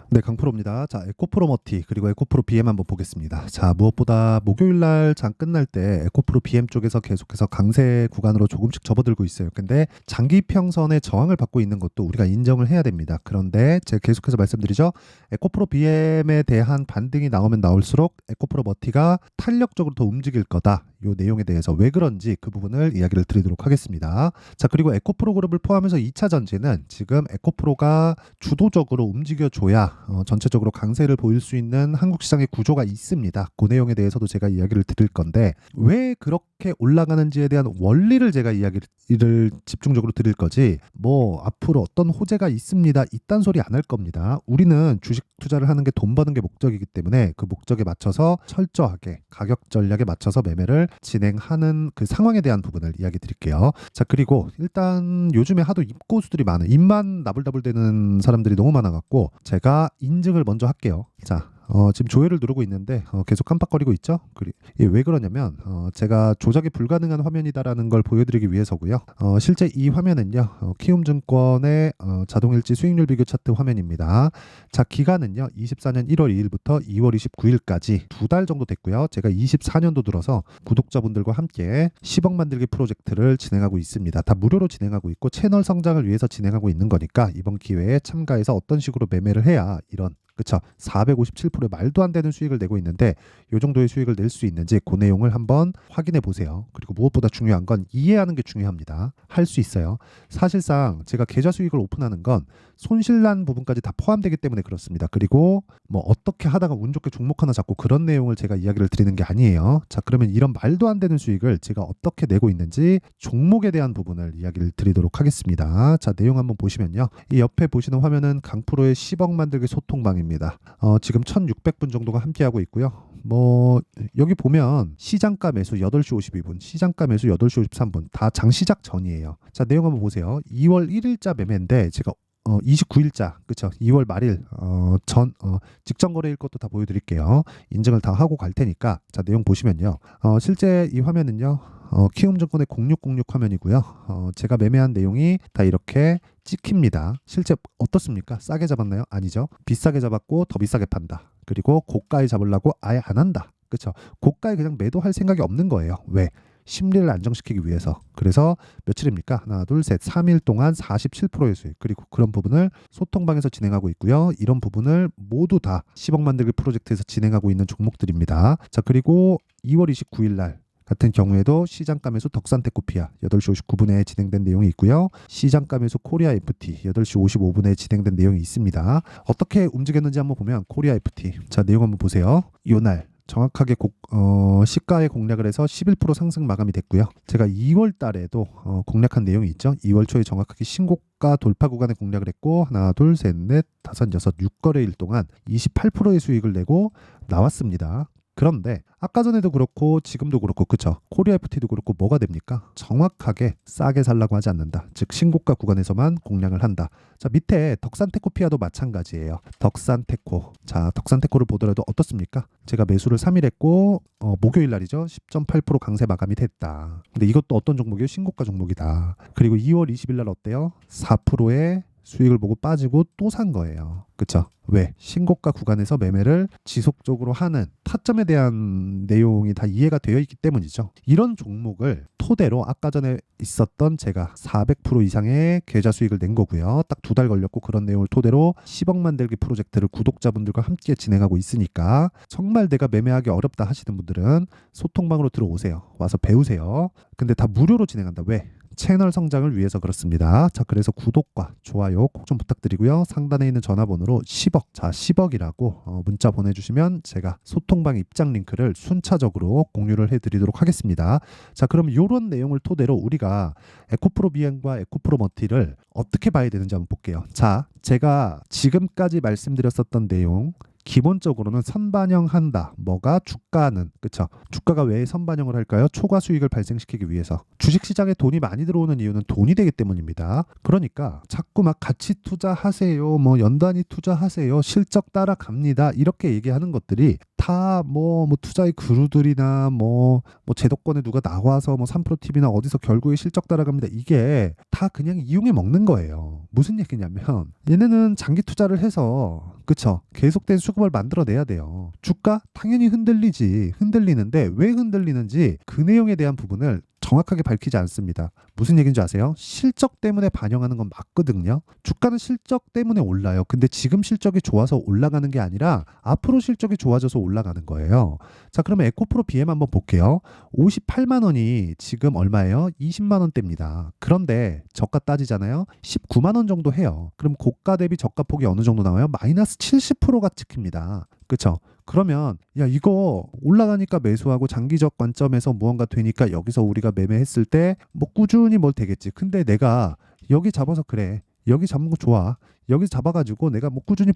네, 강프로입니다. 자, 에코프로 머티 그리고 에코프로 BM 한번 보겠습니다. 자, 무엇보다 목요일 날 장 끝날 때 에코프로 BM 쪽에서 계속해서 강세 구간으로 조금씩 접어들고 있어요. 근데 장기 평선의 저항을 받고 있는 것도 우리가 인정을 해야 됩니다. 그런데 제가 계속해서 말씀드리죠. 에코프로 BM에 대한 반등이 나오면 나올수록 에코프로 머티가 탄력적으로 더 움직일 거다. 이 내용에 대해서 왜 그런지 그 부분을 이야기를 드리도록 하겠습니다. 자, 그리고 에코프로 그룹을 포함해서 2차 전지는 지금 에코프로가 주도적으로 움직여줘야 전체적으로 강세를 보일 수 있는 한국 시장의 구조가 있습니다. 그 내용에 대해서도 제가 이야기를 드릴 건데 왜 그렇게 올라가는지에 대한 원리를 제가 이야기를 집중적으로 드릴 거지 뭐 앞으로 어떤 호재가 있습니다. 이딴 소리 안 할 겁니다. 우리는 주식 투자를 하는 게 돈 버는 게 목적이기 때문에 그 목적에 맞춰서 철저하게 가격 전략에 맞춰서 매매를 진행하는 그 상황에 대한 부분을 이야기 드릴게요. 자, 그리고 일단 요즘에 하도 입고수들이 많은 입만 나불나불 되는 사람들이 너무 많아갖고 제가 인증을 먼저 할게요. 자, 지금 조회를 누르고 있는데 계속 깜빡거리고 있죠? 왜 그러냐면 제가 조작이 불가능한 화면이다라는 걸 보여드리기 위해서고요. 실제 이 화면은요. 키움증권의 자동일지 수익률 비교 차트 화면입니다. 자, 기간은요. 24년 1월 2일부터 2월 29일까지 2달 정도 됐고요. 제가 24년도 들어서 구독자분들과 함께 10억 만들기 프로젝트를 진행하고 있습니다. 다 무료로 진행하고 있고 채널 성장을 위해서 진행하고 있는 거니까 이번 기회에 참가해서 어떤 식으로 매매를 해야 이런 그쵸. 457%의 말도 안 되는 수익을 내고 있는데 이 정도의 수익을 낼 수 있는지 그 내용을 한번 확인해 보세요. 그리고 무엇보다 중요한 건 이해하는 게 중요합니다. 할 수 있어요. 사실상 제가 계좌 수익을 오픈하는 건 손실난 부분까지 다 포함되기 때문에 그렇습니다. 그리고 뭐 어떻게 하다가 운 좋게 종목 하나 잡고 그런 내용을 제가 이야기를 드리는 게 아니에요. 자, 그러면 이런 말도 안 되는 수익을 제가 어떻게 내고 있는지 종목에 대한 부분을 이야기를 드리도록 하겠습니다. 자, 내용 한번 보시면요. 이 옆에 보시는 화면은 강프로의 10억 만들기 소통방입니다. 지금 1600분 정도가 함께하고 있고요. 뭐 여기 보면 시장가 매수 8시 52분, 시장가 매수 8시 53분 다 장시작 전이에요. 자, 내용 한번 보세요. 2월 1일자 매매인데 제가 29일자 그쵸 2월 말일 직전 거래일 것도 다 보여드릴게요. 인증을 다 하고 갈 테니까 자 내용 보시면요. 실제 이 화면은요. 키움증권의 0606 화면이고요. 제가 매매한 내용이 다 이렇게 찍힙니다. 실제 어떻습니까? 싸게 잡았나요? 아니죠. 비싸게 잡았고 더 비싸게 판다. 그리고 고가에 잡으려고 아예 안 한다. 그렇죠? 고가에 그냥 매도할 생각이 없는 거예요. 왜? 심리를 안정시키기 위해서. 그래서 며칠입니까? 하나, 둘, 셋, 3일 동안 47%의 수익. 그리고 그런 부분을 소통방에서 진행하고 있고요. 이런 부분을 모두 다 10억 만들기 프로젝트에서 진행하고 있는 종목들입니다. 자, 그리고 2월 29일 날 같은 경우에도 시장가 매수 덕산테코피아 8시 59분에 진행된 내용이 있고요. 시장가 매수 코리아 FT 8시 55분에 진행된 내용이 있습니다. 어떻게 움직였는지 한번 보면 코리아 FT 자 내용 한번 보세요. 이날 정확하게 시가에 공략을 해서 11% 상승 마감이 됐고요. 제가 2월 달에도 공략한 내용이 있죠. 2월 초에 정확하게 신고가 돌파 구간에 공략을 했고 하나, 둘, 셋, 넷, 다섯, 여섯, 6거래일 동안 28%의 수익을 내고 나왔습니다. 그런데 아까 전에도 그렇고 지금도 그렇고 그쵸 코리아 FT도 그렇고 뭐가 됩니까? 정확하게 싸게 살라고 하지 않는다. 즉 신고가 구간에서만 공략을 한다. 자 밑에 덕산테코피아도 마찬가지예요. 덕산테코 자 덕산테코를 보더라도 어떻습니까? 제가 매수를 3일 했고 목요일 날이죠. 10.8% 강세 마감이 됐다. 근데 이것도 어떤 종목이에요? 신고가 종목이다. 그리고 2월 20일 날 어때요? 4%의 수익을 보고 빠지고 또 산 거예요. 그쵸? 왜? 신고가 구간에서 매매를 지속적으로 하는 타점에 대한 내용이 다 이해가 되어 있기 때문이죠. 이런 종목을 토대로 아까 전에 있었던 제가 400% 이상의 계좌 수익을 낸 거고요. 딱 2달 걸렸고 그런 내용을 토대로 10억 만들기 프로젝트를 구독자분들과 함께 진행하고 있으니까 정말 내가 매매하기 어렵다 하시는 분들은 소통방으로 들어오세요. 와서 배우세요. 근데 다 무료로 진행한다. 왜? 채널 성장을 위해서 그렇습니다. 자, 그래서 구독과 좋아요 꼭 좀 부탁드리고요. 상단에 있는 전화번호로 10억, 자 10억이라고 문자 보내주시면 제가 소통방 입장 링크를 순차적으로 공유를 해드리도록 하겠습니다. 자, 그럼 이런 내용을 토대로 우리가 에코프로 비행과 에코프로 머티를 어떻게 봐야 되는지 한번 볼게요. 자, 제가 지금까지 말씀드렸었던 내용 기본적으로는 선반영한다. 뭐가? 주가는. 그쵸? 주가가 왜 선반영을 할까요? 초과 수익을 발생시키기 위해서. 주식시장에 돈이 많이 들어오는 이유는 돈이 되기 때문입니다. 그러니까 자꾸 막 가치 투자하세요. 뭐 연단위 투자하세요. 실적 따라갑니다. 이렇게 얘기하는 것들이 다 다 뭐 투자의 그루들이나 뭐 제도권에 누가 나와서 뭐 3프로TV나 어디서 결국에 실적 따라갑니다. 이게 다 그냥 이용해 먹는 거예요. 무슨 얘기냐면 얘네는 장기 투자를 해서 그쵸 계속된 수급을 만들어내야 돼요. 주가 당연히 흔들리는데 왜 흔들리는지 그 내용에 대한 부분을 정확하게 밝히지 않습니다. 무슨 얘기인지 아세요? 실적 때문에 반영하는 건 맞거든요. 주가는 실적 때문에 올라요. 근데 지금 실적이 좋아서 올라가는 게 아니라 앞으로 실적이 좋아져서 올라가는 거예요. 자, 그러면 에코프로 BM 한번 볼게요. 58만 원이 지금 얼마예요? 20만 원대입니다. 그런데 저가 따지잖아요. 19만 원 정도 해요. 그럼 고가 대비 저가 폭이 어느 정도 나와요? 마이너스 70%가 찍힙니다. 그쵸? 그러면 야 이거 올라가니까 매수하고 장기적 관점에서 무언가 되니까 여기서 우리가 매매했을 때 뭐 꾸준히 뭘 되겠지. 근데 내가 여기 잡아서 그래. 여기 잡은 거 좋아. 여기 잡아가지고 내가 뭐 꾸준히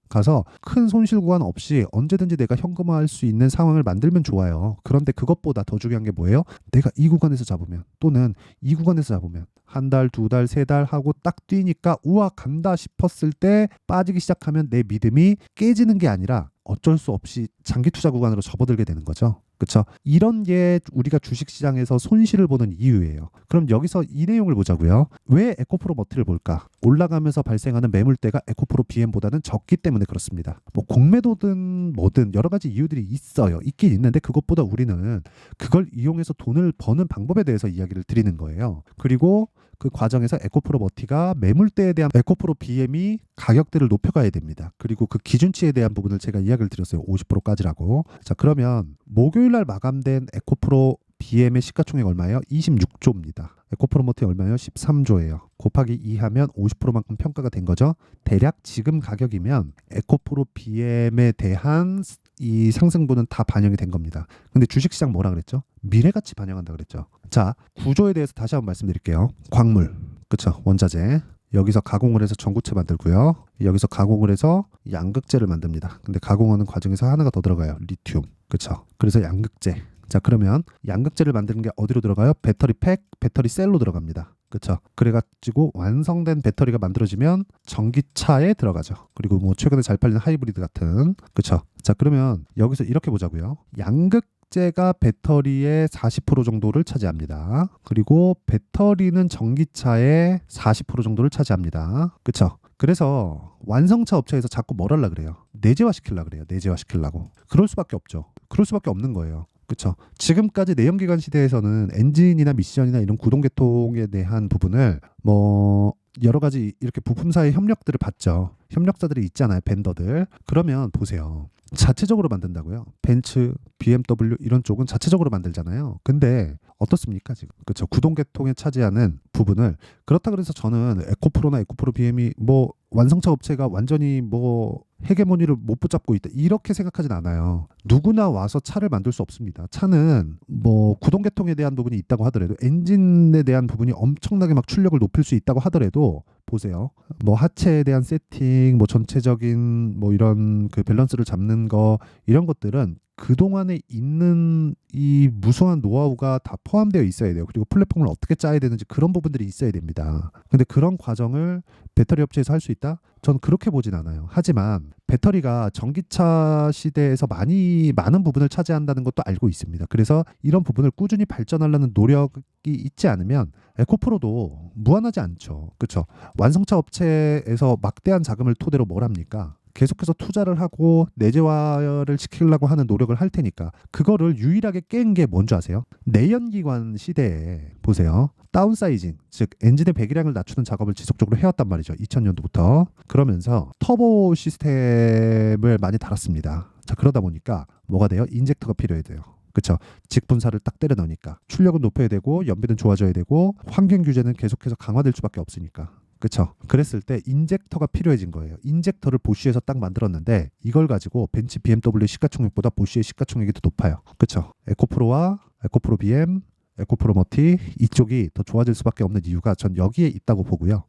가서 큰 손실 구간 없이 언제든지 내가 현금화할 수 있는 상황을 만들면 좋아요. 그런데 그것보다 더 중요한 게 뭐예요? 내가 이 구간에서 잡으면 또는 이 구간에서 잡으면 한 달, 두 달, 세 달 하고 딱 뛰니까 우와 간다 싶었을 때 빠지기 시작하면 내 믿음이 깨지는 게 아니라 어쩔 수 없이 장기 투자 구간으로 접어들게 되는 거죠. 그렇죠? 이런 게 우리가 주식시장에서 손실을 보는 이유예요. 그럼 여기서 이 내용을 보자고요. 왜 에코프로 머티를 볼까? 올라가면서 발생하는 매물대가 에코프로 BM보다는 적기 때문에 그렇습니다. 뭐 공매도든 뭐든 여러 가지 이유들이 있어요. 있긴 있는데 그것보다 우리는 그걸 이용해서 돈을 버는 방법에 대해서 이야기를 드리는 거예요. 그리고 그 과정에서 에코프로 머티가 매물대에 대한 에코프로 BM이 가격대를 높여가야 됩니다. 그리고 그 기준치에 대한 부분을 제가 이야기를 드렸어요. 50%까지라고. 자, 그러면 목요일 날 마감된 에코프로 BM의 시가총액 얼마예요? 26조입니다. 에코프로 머티 얼마예요? 13조예요. 곱하기 2 하면 50%만큼 평가가 된 거죠. 대략 지금 가격이면 에코프로 BM에 대한 이 상승분은 다 반영이 된 겁니다. 근데 주식시장 뭐라 그랬죠? 미래가치 반영한다 그랬죠. 자, 구조에 대해서 다시 한번 말씀드릴게요. 광물, 그쵸? 원자재. 여기서 가공을 해서 전구체 만들고요. 여기서 가공을 해서 양극재를 만듭니다. 근데 가공하는 과정에서 하나가 더 들어가요. 리튬, 그쵸? 그래서 양극재. 자, 그러면 양극재를 만드는 게 어디로 들어가요? 배터리 팩, 배터리 셀로 들어갑니다. 그렇죠? 그래가지고 완성된 배터리가 만들어지면 전기차에 들어가죠. 그리고 뭐 최근에 잘 팔리는 하이브리드 같은, 그렇죠? 자, 그러면 여기서 이렇게 보자고요. 양극재가 배터리의 40% 정도를 차지합니다. 그리고 배터리는 전기차의 40% 정도를 차지합니다. 그렇죠? 그래서 완성차 업체에서 자꾸 뭘 하려고 그래요? 내재화 시키려고 그래요. 내재화 시키려고. 그럴 수밖에 없죠. 그럴 수밖에 없는 거예요. 그렇죠. 지금까지 내연기관 시대에서는 엔진이나 미션이나 이런 구동계통에 대한 부분을 뭐 여러 가지 이렇게 부품사의 협력들을 받죠. 협력사들이 있잖아요. 벤더들. 그러면 보세요. 자체적으로 만든다고요. 벤츠, BMW 이런 쪽은 자체적으로 만들잖아요. 근데 어떻습니까 지금? 그렇죠. 구동계통에 차지하는 부분을 그렇다 그래서 저는 에코프로나 에코프로 BM이 뭐 완성차 업체가 완전히 뭐 헤게모니를 못 붙잡고 있다 이렇게 생각하진 않아요. 누구나 와서 차를 만들 수 없습니다. 차는 뭐 구동계통에 대한 부분이 있다고 하더라도 엔진에 대한 부분이 엄청나게 막 출력을 높일 수 있다고 하더라도 보세요. 뭐 하체에 대한 세팅, 뭐 전체적인 뭐 이런 그 밸런스를 잡는 거 이런 것들은 그동안에 있는 이 무수한 노하우가 다 포함되어 있어야 돼요. 그리고 플랫폼을 어떻게 짜야 되는지 그런 부분들이 있어야 됩니다. 근데 그런 과정을 배터리 업체에서 할 수 있다? 전 그렇게 보진 않아요. 하지만 배터리가 전기차 시대에서 많은 부분을 차지한다는 것도 알고 있습니다. 그래서 이런 부분을 꾸준히 발전하려는 노력이 있지 않으면 에코프로도 무한하지 않죠. 그렇죠? 완성차 업체에서 막대한 자금을 토대로 뭘 합니까? 계속해서 투자를 하고 내재화를 시키려고 하는 노력을 할 테니까 그거를 유일하게 깬 게 뭔지 아세요? 내연기관 시대에 보세요. 다운사이징, 즉 엔진의 배기량을 낮추는 작업을 지속적으로 해왔단 말이죠. 2000년도부터. 그러면서 터보 시스템을 많이 달았습니다. 자, 그러다 보니까 뭐가 돼요? 인젝터가 필요해야 돼요. 그렇죠. 직분사를 딱 때려 넣으니까 출력은 높여야 되고 연비는 좋아져야 되고 환경 규제는 계속해서 강화될 수밖에 없으니까. 그렇죠. 그랬을 때 인젝터가 필요해진 거예요. 인젝터를 보쉬에서 딱 만들었는데 이걸 가지고 벤츠 BMW 시가총액보다 보쉬의 시가총액이 더 높아요. 그렇죠. 에코프로와 에코프로 BM, 에코프로머티 이쪽이 더 좋아질 수밖에 없는 이유가 전 여기에 있다고 보고요.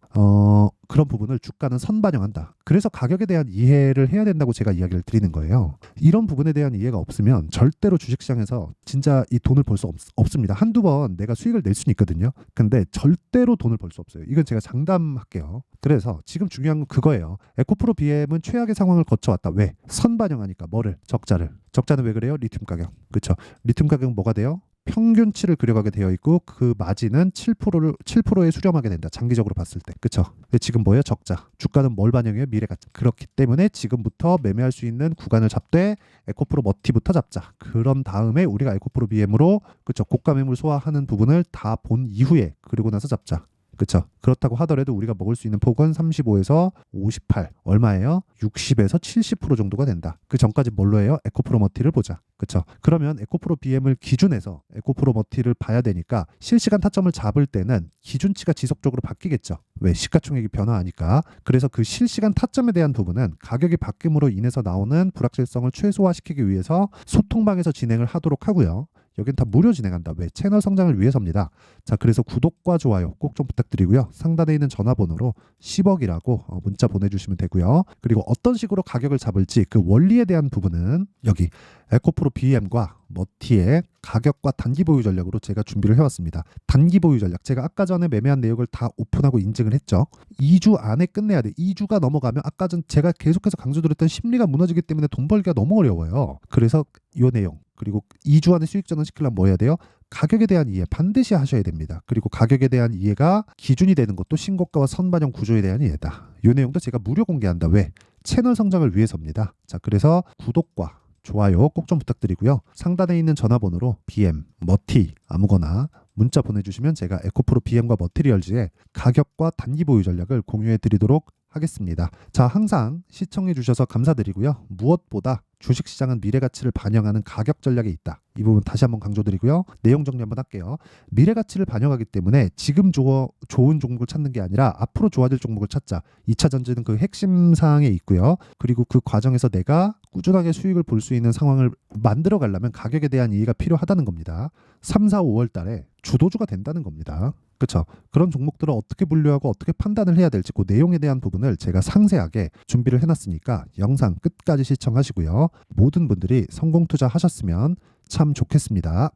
그런 부분을 주가는 선반영한다. 그래서 가격에 대한 이해를 해야 된다고 제가 이야기를 드리는 거예요. 이런 부분에 대한 이해가 없으면 절대로 주식시장에서 진짜 이 돈을 벌 수 없습니다. 한두 번 내가 수익을 낼 수는 있거든요. 근데 절대로 돈을 벌 수 없어요. 이건 제가 장담할게요. 그래서 지금 중요한 건 그거예요. 에코프로 BM은 최악의 상황을 거쳐왔다. 왜? 선반영하니까. 뭐를? 적자를. 적자는 왜 그래요? 리튬 가격. 그렇죠. 리튬 가격은 뭐가 돼요? 평균치를 그려가게 되어 있고 그 마진은 7%에 수렴하게 된다. 장기적으로 봤을 때. 그렇죠. 근데 지금 뭐예요? 적자. 주가는 뭘 반영해요? 미래가치. 그렇기 때문에 지금부터 매매할 수 있는 구간을 잡되 에코프로 머티부터 잡자. 그런 다음에 우리가 에코프로 BM으로 그렇죠. 고가 매물 소화하는 부분을 다 본 이후에 그리고 나서 잡자. 그렇죠. 그렇다고 하더라도 우리가 먹을 수 있는 폭은 35에서 58 얼마예요? 60에서 70% 정도가 된다. 그 전까지 뭘로 해요? 에코프로 머티를 보자. 그렇죠. 그러면 에코프로 BM을 기준해서 에코프로 머티를 봐야 되니까 실시간 타점을 잡을 때는 기준치가 지속적으로 바뀌겠죠. 왜? 시가총액이 변화하니까. 그래서 그 실시간 타점에 대한 부분은 가격이 바뀜으로 인해서 나오는 불확실성을 최소화시키기 위해서 소통방에서 진행을 하도록 하고요. 여긴 다 무료 진행한다. 왜? 채널 성장을 위해서입니다. 자, 그래서 구독과 좋아요 꼭 좀 부탁드리고요. 상단에 있는 전화번호로 10억이라고 문자 보내주시면 되고요. 그리고 어떤 식으로 가격을 잡을지 그 원리에 대한 부분은 여기 에코프로 BM과 머티의 가격과 단기 보유 전략으로 제가 준비를 해왔습니다. 단기 보유 전략. 제가 아까 전에 매매한 내역을 다 오픈하고 인증을 했죠. 2주 안에 끝내야 돼. 2주가 넘어가면 아까 전 제가 계속해서 강조드렸던 심리가 무너지기 때문에 돈 벌기가 너무 어려워요. 그래서 이 내용 그리고 2주 안에 수익 전환시키려면 뭐 해야 돼요? 가격에 대한 이해 반드시 하셔야 됩니다. 그리고 가격에 대한 이해가 기준이 되는 것도 신고가와 선반영 구조에 대한 이해다. 이 내용도 제가 무료 공개한다. 왜? 채널 성장을 위해서입니다. 자, 그래서 구독과 좋아요 꼭 좀 부탁드리고요. 상단에 있는 전화번호로 BM, 머티 아무거나 문자 보내주시면 제가 에코프로 BM과 머티리얼즈의 가격과 단기 보유 전략을 공유해 드리도록 하겠습니다. 자, 항상 시청해 주셔서 감사드리고요. 무엇보다 주식시장은 미래가치를 반영하는 가격 전략에 있다. 이 부분 다시 한번 강조드리고요. 내용 정리 한번 할게요. 미래가치를 반영하기 때문에 지금 좋은 종목을 찾는 게 아니라 앞으로 좋아질 종목을 찾자. 2차 전지는 그 핵심 사항에 있고요. 그리고 그 과정에서 내가 꾸준하게 수익을 볼 수 있는 상황을 만들어 가려면 가격에 대한 이해가 필요하다는 겁니다. 3, 4, 5월 달에 주도주가 된다는 겁니다. 그렇죠. 그런 종목들을 어떻게 분류하고 어떻게 판단을 해야 될지 그 내용에 대한 부분을 제가 상세하게 준비를 해놨으니까 영상 끝까지 시청하시고요. 모든 분들이 성공 투자하셨으면 참 좋겠습니다.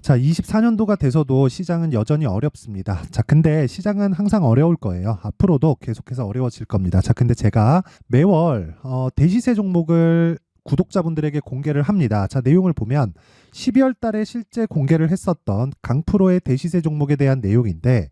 자, 24년도가 돼서도 시장은 여전히 어렵습니다. 자, 근데 시장은 항상 어려울 거예요. 앞으로도 계속해서 어려워질 겁니다. 자, 근데 제가 매월 대시세 종목을 구독자분들에게 공개를 합니다. 자, 내용을 보면 12월 달에 실제 공개를 했었던 강프로의 대시세 종목에 대한 내용인데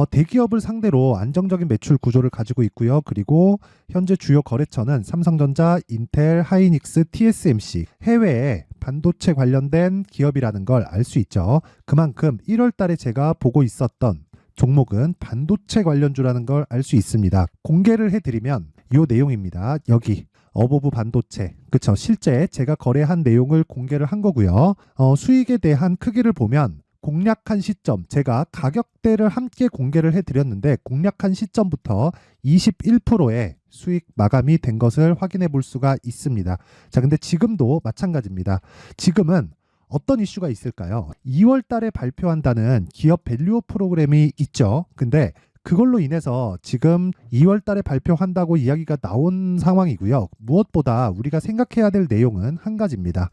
대기업을 상대로 안정적인 매출 구조를 가지고 있고요. 그리고 현재 주요 거래처는 삼성전자, 인텔, 하이닉스, TSMC 해외에 반도체 관련된 기업이라는 걸 알 수 있죠. 그만큼 1월 달에 제가 보고 있었던 종목은 반도체 관련주라는 걸 알 수 있습니다. 공개를 해드리면 이 내용입니다. 여기 어보브 반도체. 그쵸. 실제 제가 거래한 내용을 공개를 한 거고요. 수익에 대한 크기를 보면 공략한 시점, 제가 가격대를 함께 공개를 해드렸는데 공략한 시점부터 21%의 수익 마감이 된 것을 확인해 볼 수가 있습니다. 자, 근데 지금도 마찬가지입니다. 지금은 어떤 이슈가 있을까요? 2월 달에 발표한다는 기업 밸류업 프로그램이 있죠. 근데 그걸로 인해서 지금 2월 달에 발표한다고 이야기가 나온 상황이고요. 무엇보다 우리가 생각해야 될 내용은 한 가지입니다.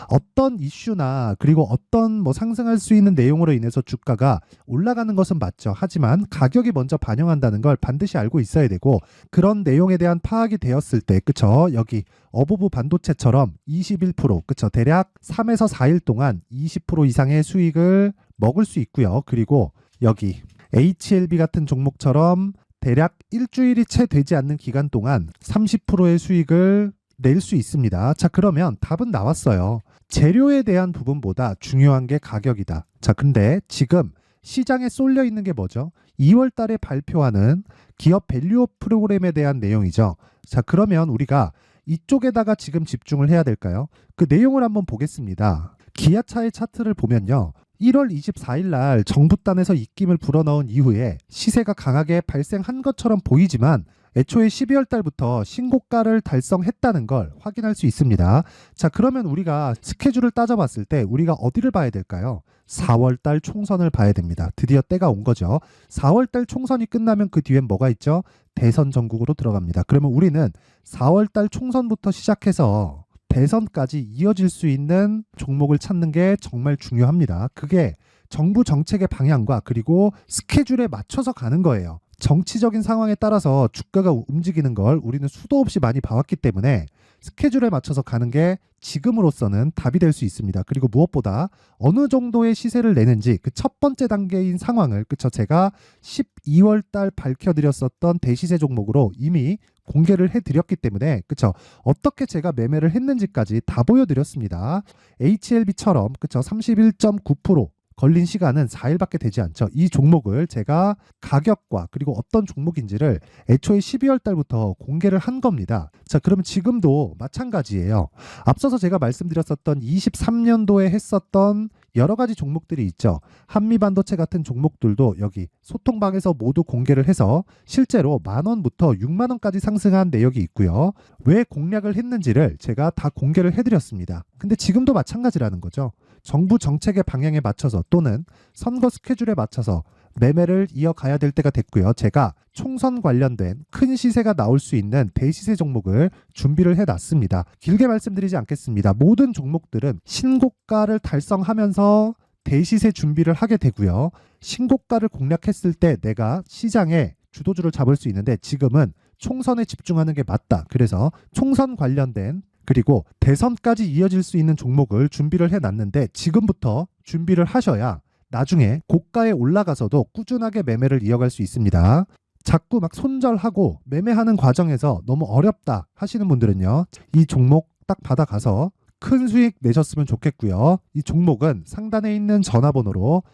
어떤 이슈나 그리고 어떤 상승할 수 있는 내용으로 인해서 주가가 올라가는 것은 맞죠. 하지만 가격이 먼저 반영한다는 걸 반드시 알고 있어야 되고 그런 내용에 대한 파악이 되었을 때 그쵸? 여기 어보브 반도체처럼 21% 그쵸? 대략 3에서 4일 동안 20% 이상의 수익을 먹을 수 있고요. 그리고 여기 HLB 같은 종목처럼 대략 일주일이 채 되지 않는 기간 동안 30%의 수익을 낼 수 있습니다. 자, 그러면 답은 나왔어요. 재료에 대한 부분보다 중요한 게 가격이다. 자, 근데 지금 시장에 쏠려 있는 게 뭐죠? 2월 달에 발표하는 기업 밸류업 프로그램에 대한 내용이죠. 자, 그러면 우리가 이쪽에다가 지금 집중을 해야 될까요? 그 내용을 한번 보겠습니다. 기아차의 차트를 보면요. 1월 24일 날 정부단에서 입김을 불어넣은 이후에 시세가 강하게 발생한 것처럼 보이지만 애초에 12월 달부터 신고가를 달성했다는 걸 확인할 수 있습니다. 자, 그러면 우리가 스케줄을 따져봤을 때 우리가 어디를 봐야 될까요? 4월 달 총선을 봐야 됩니다. 드디어 때가 온 거죠. 4월 달 총선이 끝나면 그 뒤엔 뭐가 있죠? 대선 전국으로 들어갑니다. 그러면 우리는 4월 달 총선부터 시작해서 대선까지 이어질 수 있는 종목을 찾는 게 정말 중요합니다. 그게 정부 정책의 방향과 그리고 스케줄에 맞춰서 가는 거예요. 정치적인 상황에 따라서 주가가 움직이는 걸 우리는 수도 없이 많이 봐왔기 때문에 스케줄에 맞춰서 가는 게 지금으로서는 답이 될 수 있습니다. 그리고 무엇보다 어느 정도의 시세를 내는지 그 첫 번째 단계인 상황을 그쵸 제가 12월 달 밝혀드렸었던 대시세 종목으로 이미 공개를 해드렸기 때문에 그쵸 어떻게 제가 매매를 했는지까지 다 보여드렸습니다. HLB처럼 그쵸 31.9% 걸린 시간은 4일밖에 되지 않죠. 이 종목을 제가 가격과 그리고 어떤 종목인지를 애초에 12월 달부터 공개를 한 겁니다. 자, 그러면 지금도 마찬가지예요. 앞서서 제가 말씀드렸었던 23년도에 했었던 여러 가지 종목들이 있죠. 한미반도체 같은 종목들도 여기 소통방에서 모두 공개를 해서 실제로 10,000원부터 60,000원까지 상승한 내역이 있고요. 왜 공략을 했는지를 제가 다 공개를 해드렸습니다. 근데 지금도 마찬가지라는 거죠. 정부 정책의 방향에 맞춰서 또는 선거 스케줄에 맞춰서 매매를 이어가야 될 때가 됐고요. 제가 총선 관련된 큰 시세가 나올 수 있는 대시세 종목을 준비를 해놨습니다. 길게 말씀드리지 않겠습니다. 모든 종목들은 신고가를 달성하면서 대시세 준비를 하게 되고요. 신고가를 공략했을 때 내가 시장에 주도주를 잡을 수 있는데 지금은 총선에 집중하는 게 맞다. 그래서 총선 관련된 그리고 대선까지 이어질 수 있는 종목을 준비를 해놨는데 지금부터 준비를 하셔야 나중에 고가에 올라가서도 꾸준하게 매매를 이어갈 수 있습니다. 자꾸 막 손절하고 매매하는 과정에서 너무 어렵다 하시는 분들은요. 이 종목 딱 받아가서 큰 수익 내셨으면 좋겠고요. 이 종목은 상단에 있는 전화번호로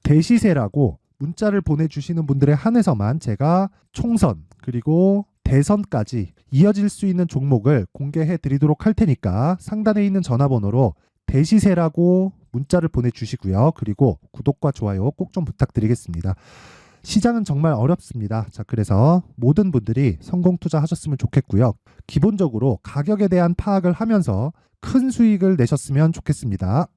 대시세라고 문자를 보내주시는 분들에 한해서만 제가 총선 그리고 대선까지 이어질 수 있는 종목을 공개해 드리도록 할 테니까 상단에 있는 전화번호로 대시세라고 문자를 보내주시고요. 그리고 구독과 좋아요 꼭 좀 부탁드리겠습니다. 시장은 정말 어렵습니다. 자, 그래서 모든 분들이 성공 투자하셨으면 좋겠고요. 기본적으로 가격에 대한 파악을 하면서 큰 수익을 내셨으면 좋겠습니다.